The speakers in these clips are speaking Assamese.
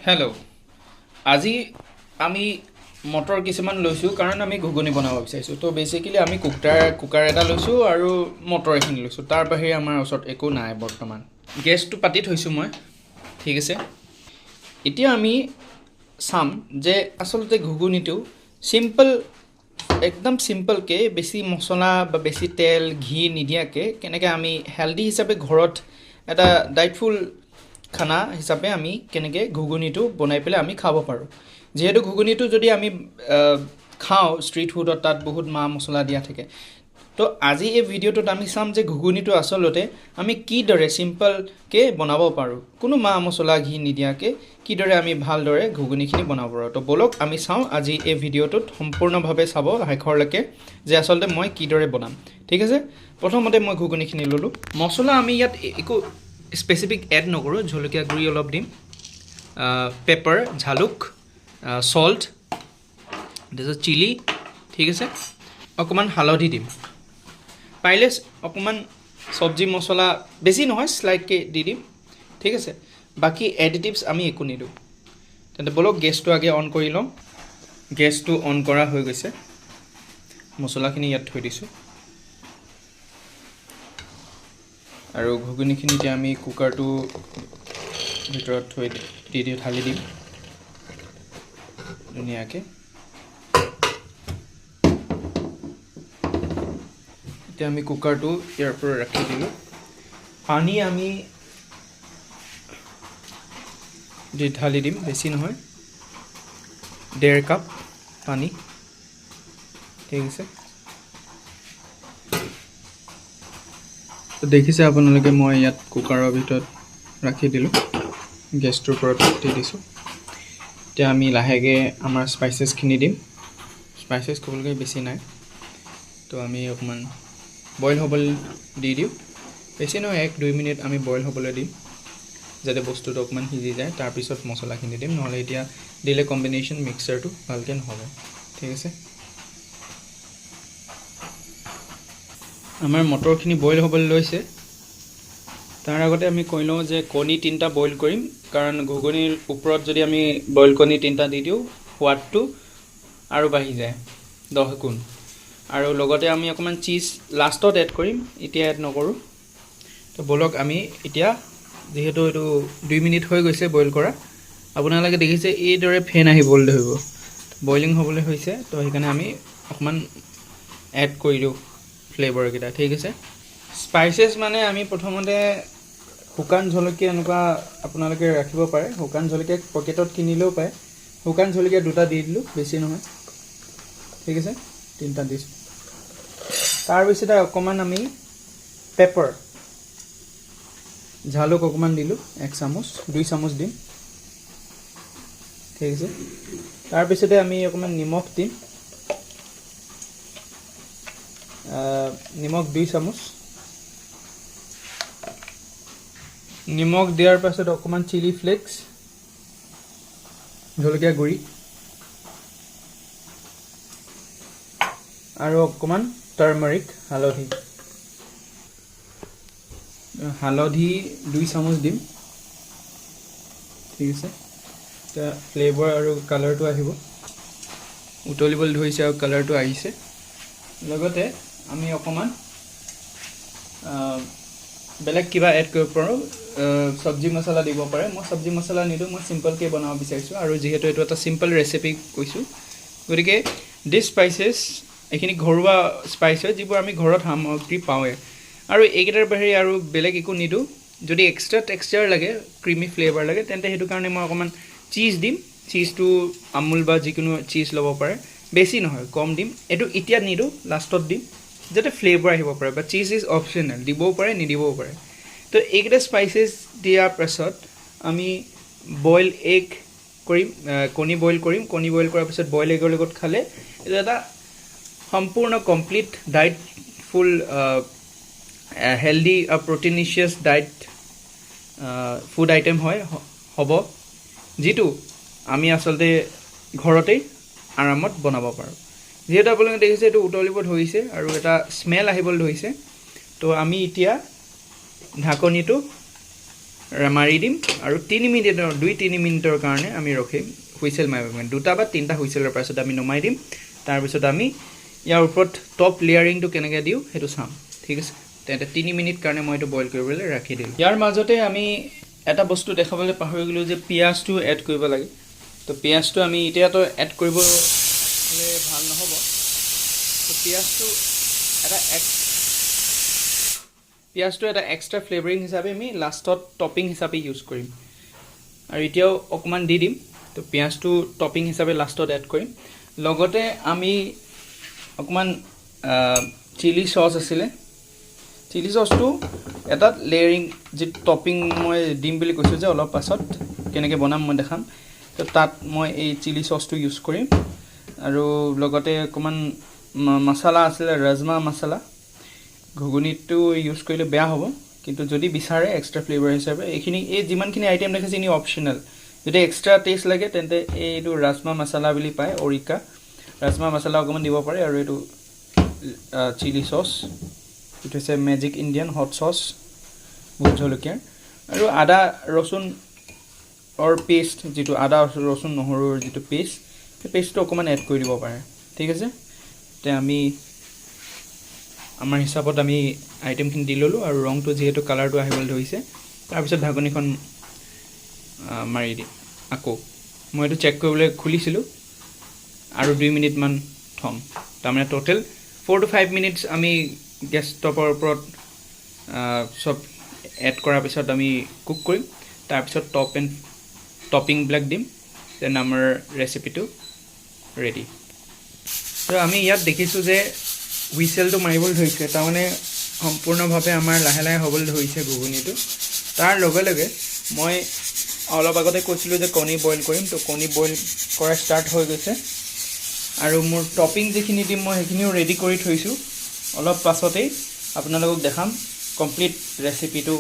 হেল্ল' আজি আমি মটৰ কিছুমান লৈছোঁ কাৰণ আমি ঘুগুনি বনাব বিচাৰিছোঁ তো বেচিকেলি আমি কুকাৰ এটা লৈছোঁ আৰু মটৰ এখিনি লৈছোঁ তাৰ বাহিৰে আমাৰ ওচৰত একো নাই বৰ্তমান গেছটো পাতি থৈছোঁ মই ঠিক আছে এতিয়া আমি চাম যে আচলতে ঘুগুনিটো চিম্পল একদম চিম্পলকৈ বেছি মছলা বা বেছি তেল ঘি নিদিয়াকৈ কেনেকৈ আমি হেল্ডি হিচাপে ঘৰত এটা ডাইটফুল খানা হিচাপে আমি কেনেকৈ ঘুগুনিটো বনাই পেলাই আমি খাব পাৰোঁ যিহেতু ঘুগুনিটো যদি আমি খাওঁ ষ্ট্ৰীট ফুডত তাত বহুত মা মছলা দিয়া থাকে তো আজি এই ভিডিঅ'টোত আমি চাম যে ঘুগুনিটো আচলতে আমি কিদৰে চিম্পলকৈ বনাব পাৰোঁ কোনো মা মছলা ঘি নিদিয়াকৈ কিদৰে আমি ভালদৰে ঘুগুনিখিনি বনাব পাৰোঁ তো বলক আমি চাওঁ আজি এই ভিডিঅ'টোত সম্পূৰ্ণভাৱে চাব শেষৰলৈকে যে আচলতে মই কিদৰে বনাম ঠিক আছে প্ৰথমতে মই ঘুগুনিখিনি ল'লোঁ মছলা আমি ইয়াত একো স্পেচিফিক এড নকৰোঁ জলকীয়া গুড়ি অলপ দিম পেপাৰ ঝালুক সল্ট তাৰপিছত চিলি ঠিক আছে অকণমান হালধি দিম পাৰিলে অকণমান চব্জি মছলা বেছি নহয় স্লাইটকৈ দি দিম ঠিক আছে বাকী এডিটিভছ আমি একো নিদিওঁ তেন্তে বলক গেছটো আগে অন কৰি লওঁ গেছটো অন কৰা হৈ গৈছে মছলাখিনি ইয়াত থৈ দিছোঁ আৰু ঘুগুনিখিনি এতিয়া আমি কুকাৰটো ভিতৰত থৈ ঢালি দিম ধুনীয়াকৈ এতিয়া আমি কুকাৰটো ইয়াৰ পৰা ৰাখি দিলোঁ পানী আমি ঢালি দিম বেছি নহয় 1.5 কাপ পানী ঠিক আছে দেখিছে আপোনালোকে মই ইয়াত কুকাৰৰ ভিতৰত ৰাখি দিলোঁ গেছটোৰ ওপৰত দি দিছোঁ এতিয়া আমি লাহেকৈ আমাৰ স্পাইচেছখিনি দিম স্পাইচেছ ক'বলৈকে বেছি নাই তো আমি অকণমান বইল হ'বলৈ দি দিওঁ বেছি নহয় 1-2 মিনিট আমি বইল হ'বলৈ দিম যাতে বস্তুটো অকণমান সিজি যায় তাৰপিছত মছলাখিনি দিম নহ'লে এতিয়া দিলে কম্বিনেশ্যন মিক্সাৰটো ভালকৈ নহ'ব ঠিক আছে আমাৰ মটৰখিনি বইল হ'বলৈ লৈছে তাৰ আগতে আমি কৈ লওঁ যে কণী 3টা বইল কৰিম কাৰণ ঘুগুনিৰ ওপৰত যদি আমি বইল কণী 3টা দি দিওঁ সোৱাদটো আৰু বাঢ়ি যায় 10 গুণ আৰু লগতে আমি অকণমান চিজ লাষ্টত এড কৰিম এতিয়া এড নকৰোঁ তো বলক আমি এতিয়া যিহেতু এইটো 2 মিনিট হৈ গৈছে বইল কৰা আপোনালোকে দেখিছে এইদৰে ফেন আহিবলৈ ধৰিব বইলিং হ'বলৈ হৈছে তো সেইকাৰণে আমি অকণমান এড কৰি দিওঁ ফ্লেভাৰকেইটা ঠিক আছে স্পাইচেছ মানে আমি প্ৰথমতে শুকান জলকীয়া এনেকুৱা আপোনালোকে ৰাখিব পাৰে শুকান জলকীয়া পকেটত কিনিলেও পায় শুকান জলকীয়া 2টা দি দিলোঁ বেছি নহয় ঠিক আছে 3টা দিছোঁ তাৰপিছতে অকণমান আমি পেপাৰ ঝালুক অকণমান দিলোঁ 1 চামুচ 2 চামুচ দিম ঠিক আছে তাৰপিছতে আমি অকণমান নিমখ দিম নিমখ 2 চামুচ নিমখ দিয়াৰ পাছত অকণমান চিলি ফ্লেক্স জলকীয়া গুড়ি আৰু অকণমান টাৰ্মাৰিক হালধি 2 চামুচ দিম ঠিক আছে এতিয়া ফ্লেভাৰ আৰু কালাৰটো আহিব উতলিবলৈ ধৰিছে আৰু কালাৰটো আহিছে লগতে আমি অকণমান বেলেগ কিবা এড কৰিব পাৰোঁ চব্জি মছলা দিব পাৰে মই চব্জি মছলা নিদিওঁ মই চিম্পলকৈ বনাব বিচাৰিছোঁ আৰু যিহেতু এইটো এটা চিম্পল ৰেচিপি কৈছোঁ গতিকে ডিছ স্পাইচেছ এইখিনি ঘৰুৱা স্পাইচ হয় যিবোৰ আমি ঘৰত সামগ্ৰী পাওঁৱে আৰু এইকেইটাৰ বাহিৰে আৰু বেলেগ একো নিদিওঁ যদি এক্সট্ৰা টেক্সচাৰ লাগে ক্ৰিমি ফ্লেভাৰ লাগে তেন্তে সেইটো কাৰণে মই অকণমান চিজ দিম চিজটো আমুল বা যিকোনো চিজ ল'ব পাৰে বেছি নহয় কম দিম এইটো এতিয়া নিদিওঁ লাষ্টত দিম যাতে ফ্লেভাৰ আহিব পাৰে বা চিজ ইজ অপশ্যনেল দিবও পাৰে নিদিবও পাৰে তো এইকেইটা স্পাইচেছ দিয়াৰ পাছত আমি বইল এগ কৰিম কণী বইল কৰিম কণী বইল কৰাৰ পিছত বইল এগৰ লগত খালে এইটো এটা সম্পূৰ্ণ কমপ্লিট ডাইট ফুল হেল্ডি প্ৰটিনিচিয়াছ ডাইট ফুড আইটেম হ'ব যিটো আমি আচলতে ঘৰতেই আৰামত বনাব পাৰোঁ যিহেতু আপোনালোকে দেখিছে এইটো উতলিব ধৰিছে আৰু এটা স্মেল আহিবলৈ ধৰিছে তো আমি এতিয়া ঢাকনিটো মাৰি দিম আৰু 2-3 মিনিটৰ কাৰণে আমি ৰখিম হুইচেল মাৰিব কাৰণে 2টা বা 3টা হুইচেলৰ পাছত আমি নমাই দিম তাৰপিছত আমি ইয়াৰ ওপৰত টপ লেয়াৰিংটো কেনেকৈ দিওঁ সেইটো চাম ঠিক আছে তেন্তে 3 মিনিট কাৰণে মই এইটো বইল কৰিবলৈ ৰাখি দিলোঁ ইয়াৰ মাজতে আমি এটা বস্তু দেখাবলৈ পাহৰি গ'লোঁ যে পিঁয়াজটো এড কৰিব লাগে তো পিঁয়াজটো আমি এতিয়াতো এড কৰিব হ'লে ভাল নহ'ব তো পিঁয়াজটো এটা এক্সট্ৰা ফ্লেভাৰিং হিচাপে আমি লাষ্টত টপিং হিচাপে ইউজ কৰিম আৰু এতিয়াও অকণমান দি দিম তো পিঁয়াজটো টপিং হিচাপে লাষ্টত এড কৰিম লগতে আমি অকণমান চিলি চচ আছিলে চিলি চচটো এটা লেয়াৰিং যি টপিং মই দিম বুলি কৈছোঁ যে অলপ পাছত কেনেকৈ বনাম মই দেখাম তো তাত মই এই চিলি চচটো ইউজ কৰিম আৰু লগতে অকণমান মছলা আছিলে ৰাজমা মছলা ঘুগুনিটো ইউজ কৰিলে বেয়া হ'ব কিন্তু যদি বিচাৰে এক্সট্ৰা ফ্লেভাৰ হিচাপে এই যিমানখিনি আইটেম দেখিছে ইনি অপশ্যনেল যদি এক্সট্ৰা টেষ্ট লাগে তেন্তে এইটো ৰাজমা মছলা বুলি পায় অৰিকা ৰাজমা মছলা অকণমান দিব পাৰে আৰু এইটো চিলি চচ এইটো হৈছে magic Indian hot sauce vote জলকীয়াৰ আৰু আদা ৰচুনৰ পেষ্ট যিটো আদা ৰচুন নহৰুৰ যিটো পেষ্ট সেই পেষ্টটো অকণমান এড কৰি দিব পাৰে ঠিক আছে তে আমি আমাৰ হিচাপত আমি আইটেমখিনি দি ল'লোঁ আৰু ৰংটো যিহেতু কালাৰটো আহিবলৈ ধৰিছে তাৰপিছত ঢাকনিখন মাৰি দিম আকৌ মই এইটো চেক কৰিবলৈ খুলিছিলোঁ আৰু 2 মিনিটমান থ'ম তাৰমানে টোটেল 4 to 5 মিনিটছ আমি গেছ ষ্টভৰ ওপৰত চব এড কৰাৰ পিছত আমি কুক কৰিম তাৰপিছত টপিংবিলাক দিম দেন আমাৰ ৰেচিপিটো ৰেডি তো আমি ইয়াত দেখিছোঁ যে হুইচেলটো মাৰিবলৈ ধৰিছে তাৰমানে সম্পূৰ্ণভাৱে আমাৰ লাহে লাহে হ'বলৈ ধৰিছে ঘুগুনিটো তাৰ লগে লগে মই অলপ আগতে কৈছিলোঁ যে কণী বইল কৰিম তো কণী বইল কৰা ষ্টাৰ্ট হৈ গৈছে আৰু মোৰ টপিং যিখিনি দিম মই সেইখিনিও ৰেডি কৰি থৈছোঁ অলপ পাছতেই আপোনালোকক দেখাম কমপ্লিট ৰেচিপিটো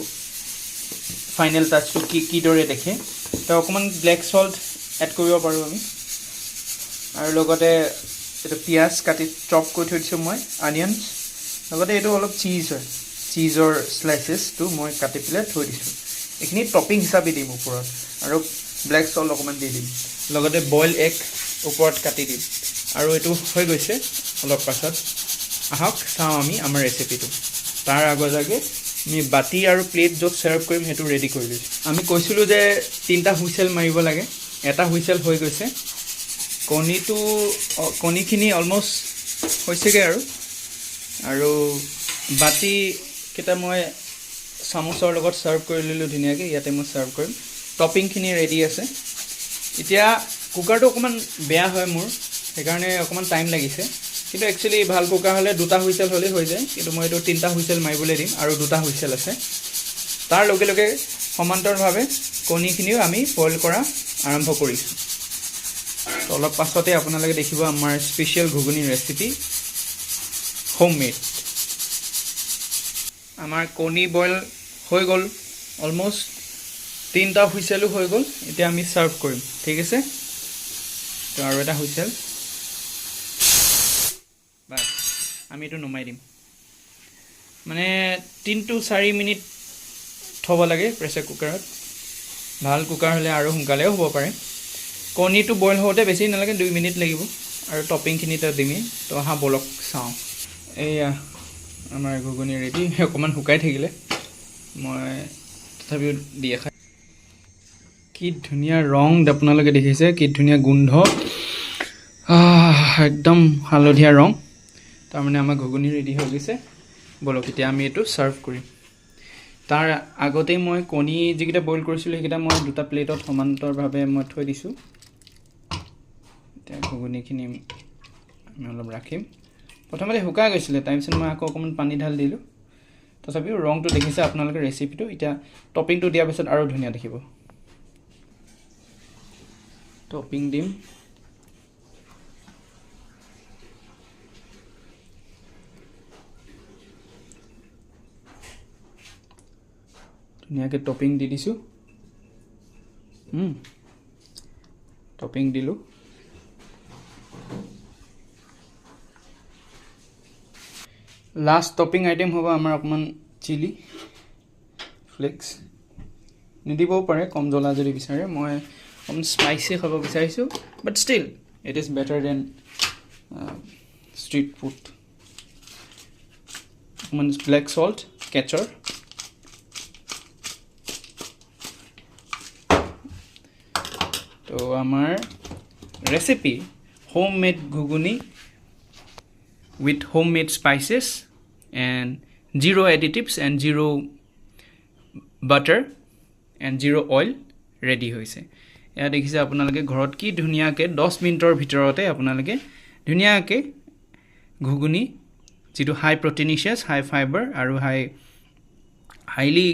ফাইনেল টাচটো কিদৰে দেখে তো অকণমান ব্লেক চল্ট এড কৰিব পাৰোঁ আমি আৰু লগতে এইটো পিঁয়াজ কাটি চপ কৰি থৈ দিছোঁ মই অনিয়নছ লগতে এইটো অলপ চিজ হয় চিজৰ স্লাইচেছটো মই কাটি পেলাই থৈ দিছোঁ এইখিনি টপিং হিচাপে দিম ওপৰত আৰু ব্লেক চল্ট অকণমান দি দিম লগতে বইল এগ ওপৰত কাটি দিম আৰু এইটো হৈ গৈছে অলপ পাছত আহক চাওঁ আমি আমাৰ ৰেচিপিটো তাৰ আগলৈকে আমি বাতি আৰু প্লেট য'ত ছাৰ্ভ কৰিম সেইটো ৰেডি কৰি লৈছোঁ আমি কৈছিলোঁ যে 3টা হুইচেল মাৰিব লাগে এটা হুইচেল হৈ গৈছে কণীখিনি অলমষ্ট হৈছেগৈ আৰু বাতিকেইটা মই চামুচৰ লগত ছাৰ্ভ কৰি ল'লোঁ ধুনীয়াকৈ ইয়াতে মই ছাৰ্ভ কৰিম টপিংখিনি ৰেডি আছে এতিয়া কুকাৰটো অকণমান বেয়া হয় মোৰ সেইকাৰণে অকণমান টাইম লাগিছে কিন্তু একচুৱেলি ভাল কুকাৰ হ'লে 2টা হুইচেল হ'লেই হৈ যায় কিন্তু মই এইটো 3টা হুইচেল মাৰিবলৈ দিম আৰু 2টা হুইচেল আছে তাৰ লগে লগে সমান্তৰভাৱে কণীখিনিও আমি বইল কৰা আৰম্ভ কৰিছোঁ তো অলপ পাছতে আপোনালোকে দেখিব আমাৰ স্পেচিয়েল ঘুগুনি ৰেচিপি হোমমেড আমাৰ কণী বইল হৈ গ'ল অলমষ্ট 3টা হুইচেলো হৈ গ'ল এতিয়া আমি ছাৰ্ভ কৰিম ঠিক আছে তো আৰু এটা হুইচেল বাছ আমি এইটো নমাই দিম মানে 3 to 4 মিনিট থ'ব লাগে প্ৰেছাৰ কুকাৰত ভাল কুকাৰ হ'লে আৰু সোনকালেও হ'ব পাৰে কণীটো বইল হওঁতে বেছি নালাগে 2 মিনিট লাগিব আৰু টপিংখিনি তাত দিমেই তো আহা বলক চাওঁ এয়া আমাৰ ঘুগুনি ৰেডি অকণমান শুকাই থাকিলে মই তথাপিও দি খাই কি ধুনীয়া ৰং আপোনালোকে দেখিছে কি ধুনীয়া গোন্ধ একদম হালধীয়া ৰং তাৰমানে আমাৰ ঘুগুনি ৰেডি হৈ গৈছে বলক এতিয়া আমি এইটো ছাৰ্ভ কৰিম তাৰ আগতেই মই কণী যিকেইটা বইল কৰিছিলোঁ সেইকেইটা মই 2টা প্লেটত সমান্তৰভাৱে মই থৈ দিছোঁ এতিয়া ঘুগুনিখিনি আমি অলপ ৰাখিম প্ৰথমতে শুকাই গৈছিলে তাৰপিছত মই আকৌ অকণমান পানী ঢাল দিলোঁ তথাপিও ৰংটো দেখিছে আপোনালোকে ৰেচিপিটো এতিয়া টপিংটো দিয়াৰ পিছত আৰু ধুনীয়া দেখিব টপিং দিম ধুনীয়াকৈ টপিং দি দিছোঁ টপিং দিলোঁ লাষ্ট টপিং আইটেম হ'ব আমাৰ অকণমান চিলি ফ্লেক্স নিদিবও পাৰে কম জ্বলা যদি বিচাৰে মই কম স্পাইচি খাব বিচাৰিছোঁ but still it is better than street food অকণমান ব্লেক সল্ট কেচৰ তো আমাৰ recipe home made ghugni with homemade spices and zero additives and zero butter and zero oil ready hoise ya dekhise apunalage ghorot ki dhuniya ke 10 minutor bhitorate apunalage dhuniya ke ghuguni jitu high proteinous high fiber aru highly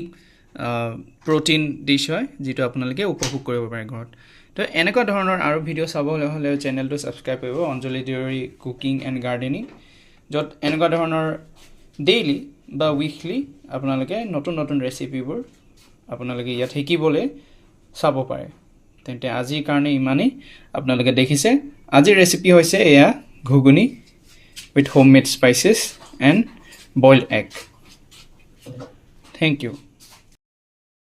protein dish hoy jitu apunalage upobhog koribo pare ghorot to eneko dhoroner aru video sabole hole channel to subscribe koribo Anjali Deori cooking and gardening যত এনেকুৱা ধৰণৰ ডেইলি বা উইকলি আপোনালোকে নতুন নতুন ৰেচিপিবোৰ আপোনালোকে ইয়াত শিকিবলৈ চাব পাৰে তেন্তে আজিৰ কাৰণে ইমানেই আপোনালোকে দেখিছে আজিৰ ৰেচিপি হৈছে এয়া ghugni with homemade spices and boiled egg thank U